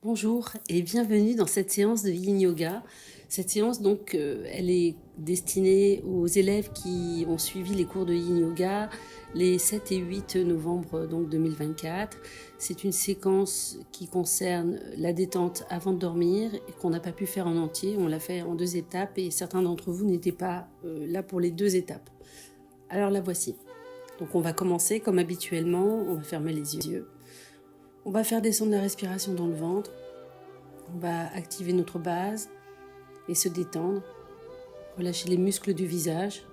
Bonjour et bienvenue dans cette séance de Yin Yoga. Cette séance, donc, elle est destinée aux élèves qui ont suivi les cours de Yin Yoga les 7 et 8 novembre donc, 2024. C'est une séquence qui concerne la détente avant de dormir et qu'on n'a pas pu faire en entier. On l'a fait en 2 étapes et certains d'entre vous n'étaient pas là pour les 2 étapes. Alors la voici. Donc on va commencer comme habituellement, on va fermer les yeux. On va faire descendre la respiration dans le ventre. On va activer notre base et se détendre. Relâcher les muscles du visage.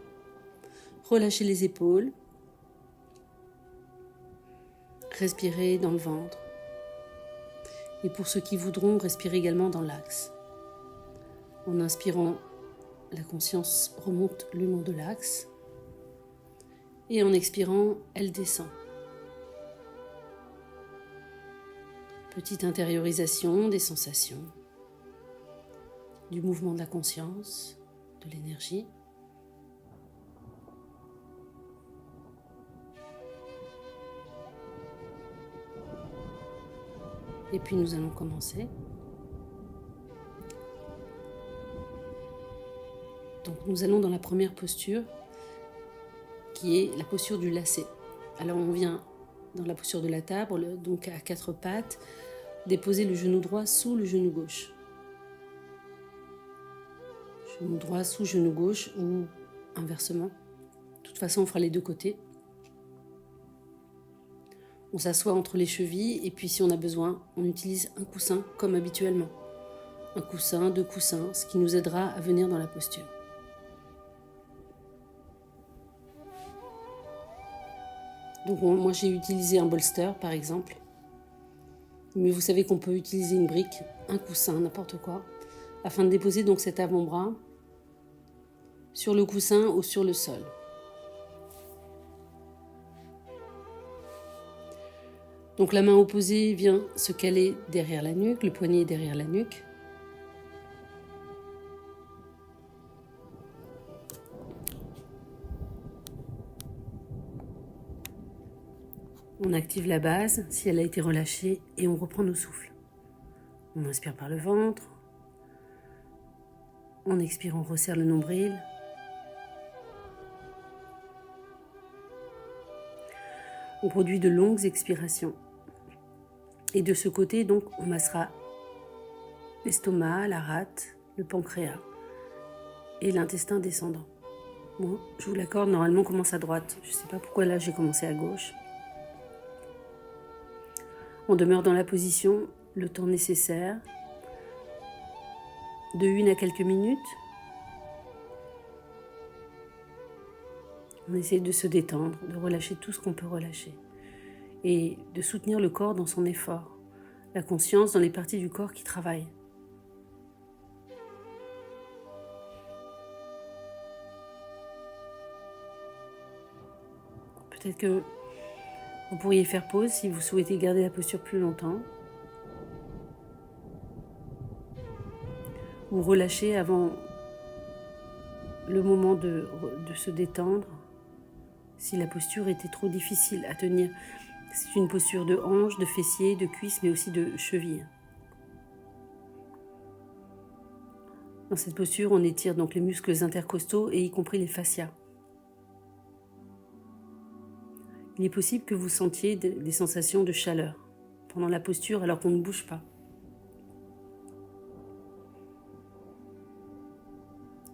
Relâcher les épaules. Respirer dans le ventre. Et pour ceux qui voudront, respirer également dans l'axe. En inspirant, la conscience remonte le long de l'axe. Et en expirant, elle descend. Petite intériorisation des sensations, du mouvement de la conscience, de l'énergie. Et puis nous allons commencer. Donc nous allons dans la première posture, qui est la posture du lacet. Alors on vient dans la posture de la table, donc à 4 pattes, déposer le genou droit sous le genou gauche. Genou droit sous genou gauche ou inversement. De toute façon, on fera les 2 côtés. On s'assoit entre les chevilles et puis si on a besoin, on utilise un coussin comme habituellement. Un coussin, 2 coussins, ce qui nous aidera à venir dans la posture. Donc moi j'ai utilisé un bolster par exemple. Mais vous savez qu'on peut utiliser une brique, un coussin, n'importe quoi, afin de déposer donc cet avant-bras sur le coussin ou sur le sol. Donc la main opposée vient se caler derrière la nuque, le poignet derrière la nuque. On active la base si elle a été relâchée et on reprend nos souffles. On inspire par le ventre. On expire, on resserre le nombril. On produit de longues expirations. Et de ce côté, donc, on massera l'estomac, la rate, le pancréas et l'intestin descendant. Bon, je vous l'accorde, normalement on commence à droite. Je ne sais pas pourquoi là j'ai commencé à gauche. On demeure dans la position le temps nécessaire, de 1 à quelques minutes. On essaie de se détendre, de relâcher tout ce qu'on peut relâcher et de soutenir le corps dans son effort, la conscience dans les parties du corps qui travaillent. Peut-être que vous pourriez faire pause si vous souhaitez garder la posture plus longtemps. Ou relâcher avant le moment de se détendre si la posture était trop difficile à tenir. C'est une posture de hanche, de fessier, de cuisse, mais aussi de cheville. Dans cette posture, on étire donc les muscles intercostaux et y compris les fascias. Il est possible que vous sentiez des sensations de chaleur pendant la posture alors qu'on ne bouge pas.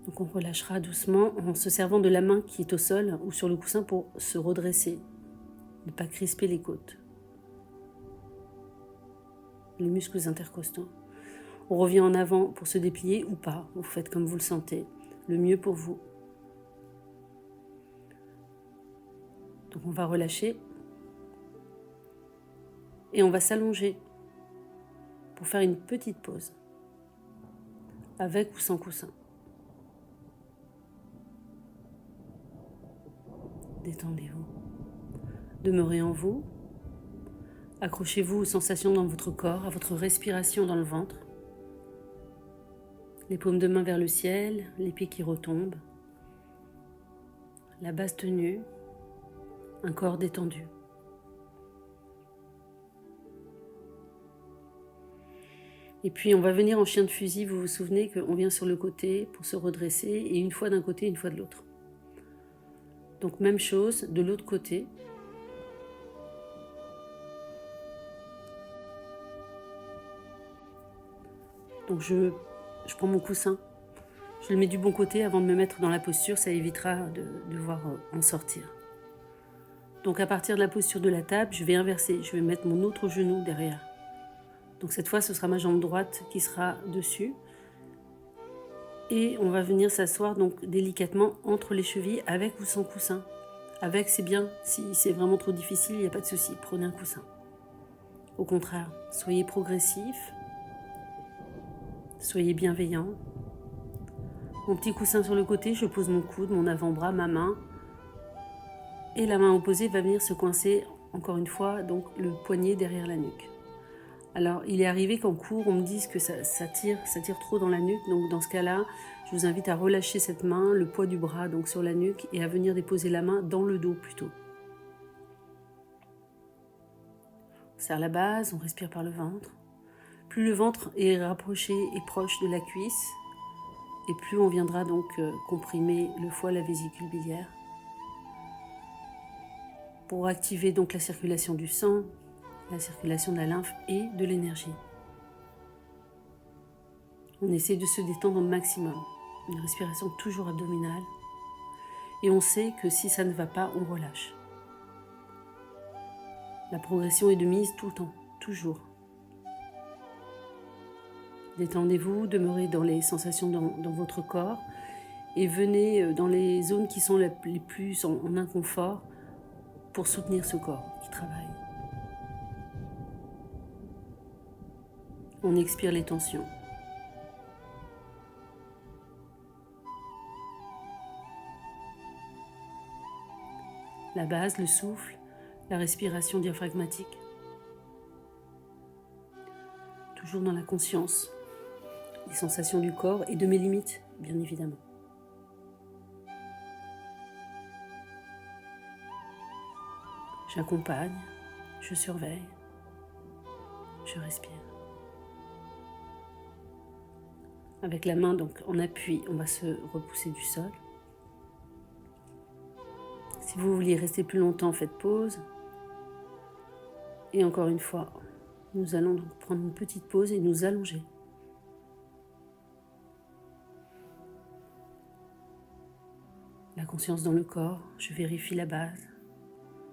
Donc on relâchera doucement en se servant de la main qui est au sol ou sur le coussin pour se redresser, ne pas crisper les côtes, les muscles intercostaux. On revient en avant pour se déplier ou pas, vous faites comme vous le sentez, le mieux pour vous. Donc on va relâcher et on va s'allonger pour faire une petite pause, avec ou sans coussin. Détendez-vous. Demeurez en vous. Accrochez-vous aux sensations dans votre corps, à votre respiration dans le ventre. Les paumes de main vers le ciel, les pieds qui retombent. La base tenue, un corps détendu. Et puis on va venir en chien de fusil, vous vous souvenez qu'on vient sur le côté pour se redresser, et une fois d'un côté, une fois de l'autre. Donc même chose de l'autre côté. Donc je prends mon coussin, je le mets du bon côté avant de me mettre dans la posture, ça évitera de devoir en sortir. Donc à partir de la posture de la table, je vais inverser, je vais mettre mon autre genou derrière. Donc cette fois, ce sera ma jambe droite qui sera dessus. Et on va venir s'asseoir donc délicatement entre les chevilles avec ou sans coussin. Avec, c'est bien. Si c'est vraiment trop difficile, il n'y a pas de souci. Prenez un coussin. Au contraire, soyez progressif. Soyez bienveillant. Mon petit coussin sur le côté, je pose mon coude, mon avant-bras, ma main. Et la main opposée va venir se coincer, encore une fois, donc le poignet derrière la nuque. Alors, il est arrivé qu'en cours, on me dise que ça tire trop dans la nuque. Donc, dans ce cas-là, je vous invite à relâcher cette main, le poids du bras donc sur la nuque, et à venir déposer la main dans le dos plutôt. On serre la base, on respire par le ventre. Plus le ventre est rapproché et proche de la cuisse, et plus on viendra donc comprimer le foie, la vésicule biliaire, pour activer donc la circulation du sang, la circulation de la lymphe et de l'énergie. On essaie de se détendre au maximum. Une respiration toujours abdominale. Et on sait que si ça ne va pas, on relâche. La progression est de mise tout le temps, toujours. Détendez-vous, demeurez dans les sensations dans votre corps et venez dans les zones qui sont les plus en inconfort pour soutenir ce corps qui travaille. On expire les tensions. La base, le souffle, la respiration diaphragmatique. Toujours dans la conscience, les sensations du corps et de mes limites, bien évidemment. J'accompagne, je surveille, je respire. Avec la main donc en appui, on va se repousser du sol. Si vous vouliez rester plus longtemps, faites pause. Et encore une fois, nous allons donc prendre une petite pause et nous allonger. La conscience dans le corps, je vérifie la base.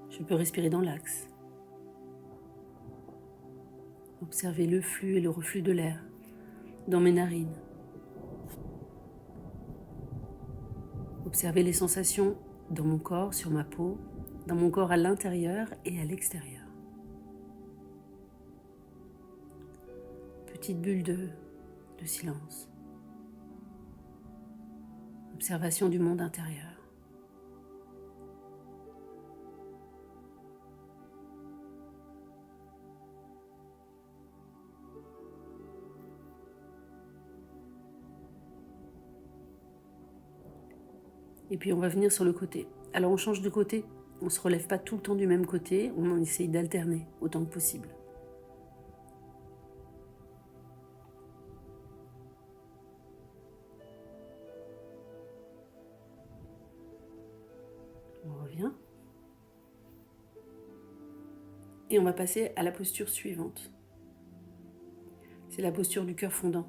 Je peux respirer dans l'axe. Observez le flux et le reflux de l'air dans mes narines. Observez les sensations dans mon corps, sur ma peau, dans mon corps à l'intérieur et à l'extérieur. Petite bulle de silence. Observation du monde intérieur. Et puis on va venir sur le côté. Alors on change de côté, on ne se relève pas tout le temps du même côté, on en essaye d'alterner autant que possible. On revient. Et on va passer à la posture suivante. C'est la posture du cœur fondant.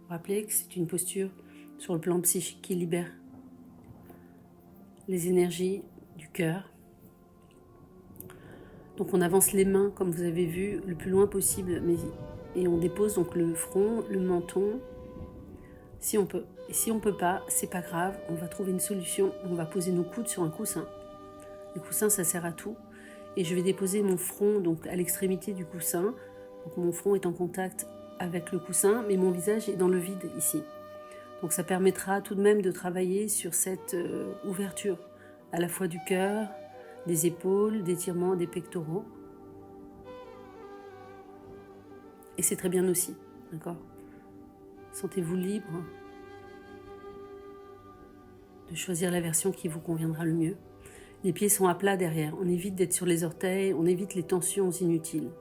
Rappelez que c'est une posture sur le plan psychique qui libère les énergies du cœur. Donc on avance les mains, comme vous avez vu, le plus loin possible, et on dépose donc le front, le menton, si on peut. Et si on ne peut pas, c'est pas grave, on va trouver une solution, on va poser nos coudes sur un coussin. Le coussin, ça sert à tout. Et je vais déposer mon front donc à l'extrémité du coussin. Donc mon front est en contact avec le coussin, mais mon visage est dans le vide ici. Donc ça permettra tout de même de travailler sur cette ouverture, à la fois du cœur, des épaules, d'étirements, des pectoraux. Et c'est très bien aussi, d'accord ? Sentez-vous libre de choisir la version qui vous conviendra le mieux. Les pieds sont à plat derrière, on évite d'être sur les orteils, on évite les tensions inutiles.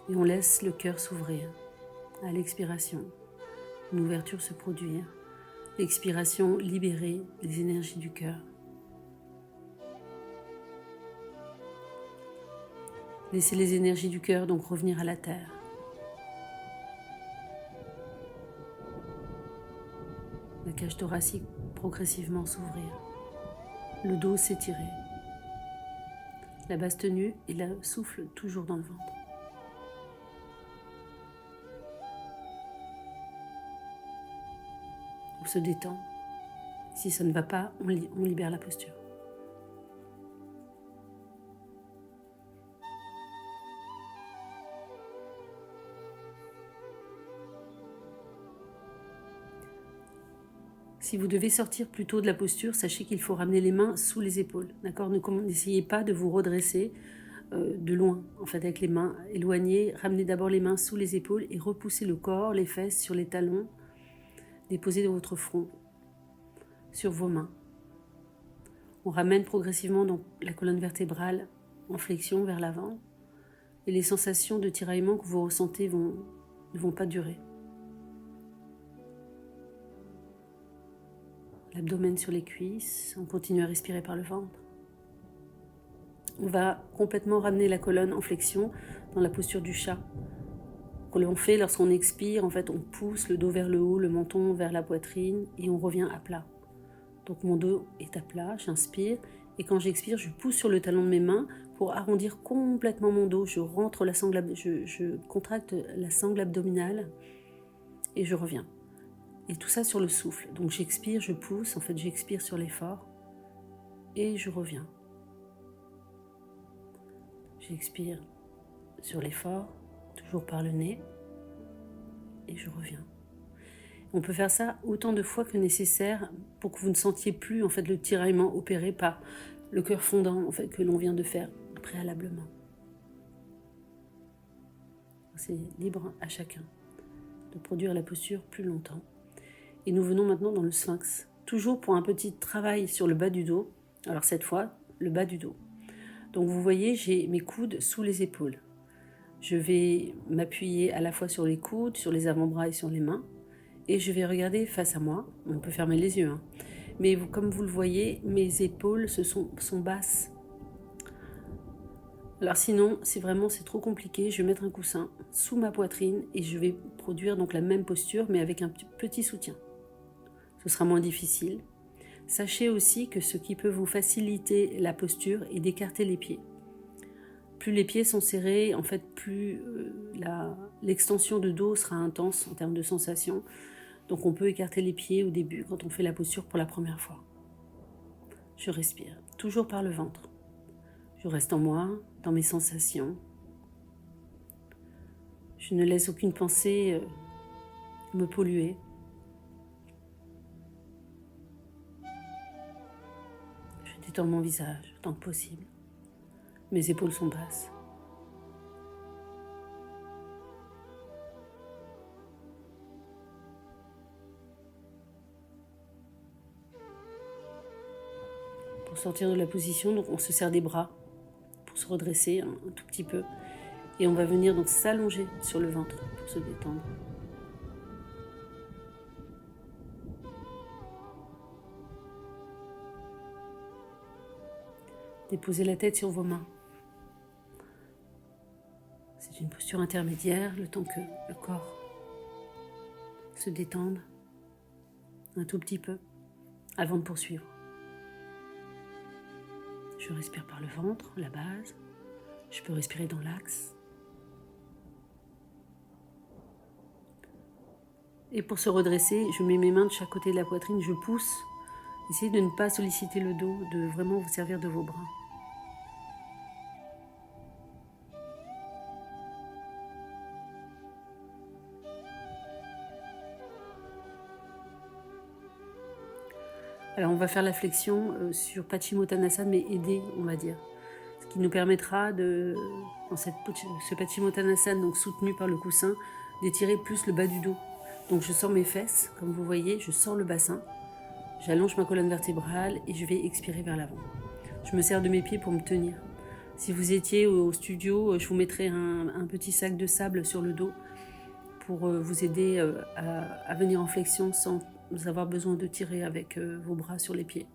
Et on laisse le cœur s'ouvrir. À l'expiration, une ouverture se produire. L'expiration, libérer les énergies du cœur. Laissez les énergies du cœur donc revenir à la terre. La cage thoracique progressivement s'ouvrir. Le dos s'étirer. La base tenue et le souffle toujours dans le ventre. On se détend. Si ça ne va pas, on libère la posture. Si vous devez sortir plus tôt de la posture, sachez qu'il faut ramener les mains sous les épaules. D'accord ? N'essayez pas de vous redresser de loin, en fait, avec les mains éloignées. Ramenez d'abord les mains sous les épaules et repoussez le corps, les fesses sur les talons. Déposez votre front sur vos mains. On ramène progressivement donc la colonne vertébrale en flexion vers l'avant. Et les sensations de tiraillement que vous ressentez ne vont pas durer. L'abdomen sur les cuisses, on continue à respirer par le ventre. On va complètement ramener la colonne en flexion dans la posture du chat. Que l'on fait lorsqu'on expire, en fait on pousse le dos vers le haut, le menton vers la poitrine et on revient à plat. Donc mon dos est à plat, j'inspire et quand j'expire, je pousse sur le talon de mes mains pour arrondir complètement mon dos. Je contracte la sangle abdominale et je reviens. Et tout ça sur le souffle. Donc j'expire, je pousse, en fait j'expire sur l'effort et je reviens. J'expire sur l'effort, toujours par le nez, et je reviens. On peut faire ça autant de fois que nécessaire pour que vous ne sentiez plus en fait le tiraillement opéré par le cœur fondant en fait, que l'on vient de faire préalablement. C'est libre à chacun de produire la posture plus longtemps. Et nous venons maintenant dans le sphinx, toujours pour un petit travail sur le bas du dos. Alors cette fois, le bas du dos. Donc vous voyez, j'ai mes coudes sous les épaules. Je vais m'appuyer à la fois sur les coudes, sur les avant-bras et sur les mains. Et je vais regarder face à moi. On peut fermer les yeux. Hein. Mais comme vous le voyez, mes épaules sont basses. Alors sinon, si vraiment c'est trop compliqué, je vais mettre un coussin sous ma poitrine et je vais produire donc la même posture mais avec un petit soutien. Ce sera moins difficile. Sachez aussi que ce qui peut vous faciliter la posture est d'écarter les pieds. Plus les pieds sont serrés, en fait, plus l'extension de dos sera intense en termes de sensation. Donc on peut écarter les pieds au début quand on fait la posture pour la première fois. Je respire, toujours par le ventre. Je reste en moi, dans mes sensations. Je ne laisse aucune pensée me polluer. Je détends mon visage autant que possible. Mes épaules sont basses. Pour sortir de la position, donc on se serre des bras pour se redresser un tout petit peu. Et on va venir donc s'allonger sur le ventre pour se détendre. Déposez la tête sur vos mains. C'est une posture intermédiaire, le temps que le corps se détende un tout petit peu avant de poursuivre. Je respire par le ventre, la base. Je peux respirer dans l'axe. Et pour se redresser, je mets mes mains de chaque côté de la poitrine, je pousse. Essayez de ne pas solliciter le dos, de vraiment vous servir de vos bras. Alors on va faire la flexion sur Paschimottanasana, mais aidé, on va dire. Ce qui nous permettra, dans ce Paschimottanasana, donc soutenu par le coussin, d'étirer plus le bas du dos. Donc je sors mes fesses, comme vous voyez, je sors le bassin, j'allonge ma colonne vertébrale et je vais expirer vers l'avant. Je me sers de mes pieds pour me tenir. Si vous étiez au studio, je vous mettrai un petit sac de sable sur le dos pour vous aider à venir en flexion sans avoir besoin de tirer avec vos bras sur les pieds.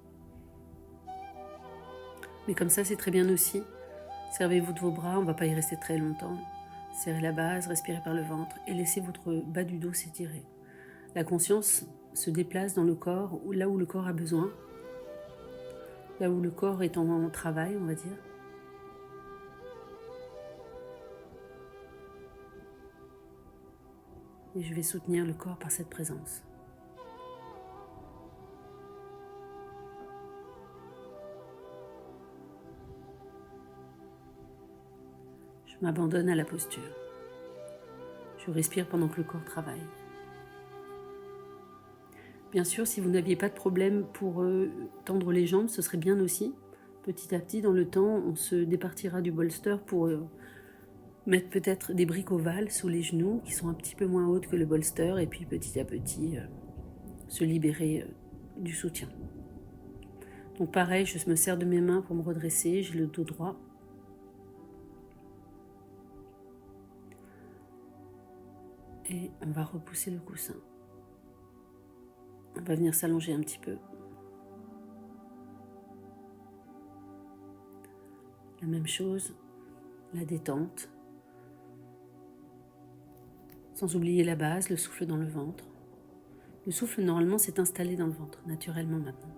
Mais comme ça, c'est très bien aussi. Servez-vous de vos bras, on ne va pas y rester très longtemps. Serrez la base, respirez par le ventre et laissez votre bas du dos s'étirer. La conscience se déplace dans le corps, là où le corps a besoin, là où le corps est en travail, on va dire. Et je vais soutenir le corps par cette présence. Je m'abandonne à la posture. Je respire pendant que le corps travaille. Bien sûr, si vous n'aviez pas de problème pour tendre les jambes, ce serait bien aussi. Petit à petit, dans le temps, on se départira du bolster pour mettre peut-être des briques ovales sous les genoux qui sont un petit peu moins hautes que le bolster et puis petit à petit se libérer du soutien. Donc pareil, je me sers de mes mains pour me redresser, j'ai le dos droit. Et on va repousser le coussin. On va venir s'allonger un petit peu. La même chose, la détente. Sans oublier la base, le souffle dans le ventre. Le souffle, normalement, s'est installé dans le ventre, naturellement maintenant.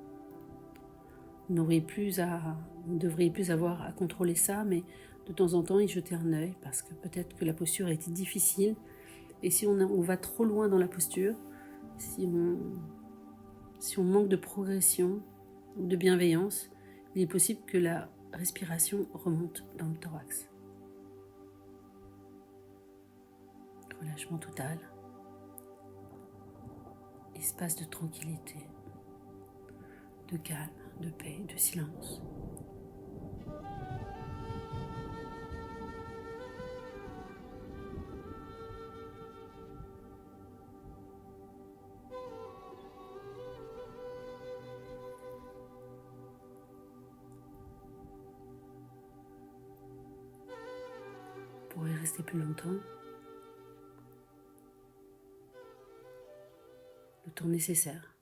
Vous ne devriez plus avoir à contrôler ça, mais de temps en temps, y jeter un œil, parce que peut-être que la posture a été difficile. Et si on va trop loin dans la posture, si on manque de progression ou de bienveillance, il est possible que la respiration remonte dans le thorax. Relâchement total. Espace de tranquillité, de calme, de paix, de silence. Pour y rester plus longtemps, le temps nécessaire.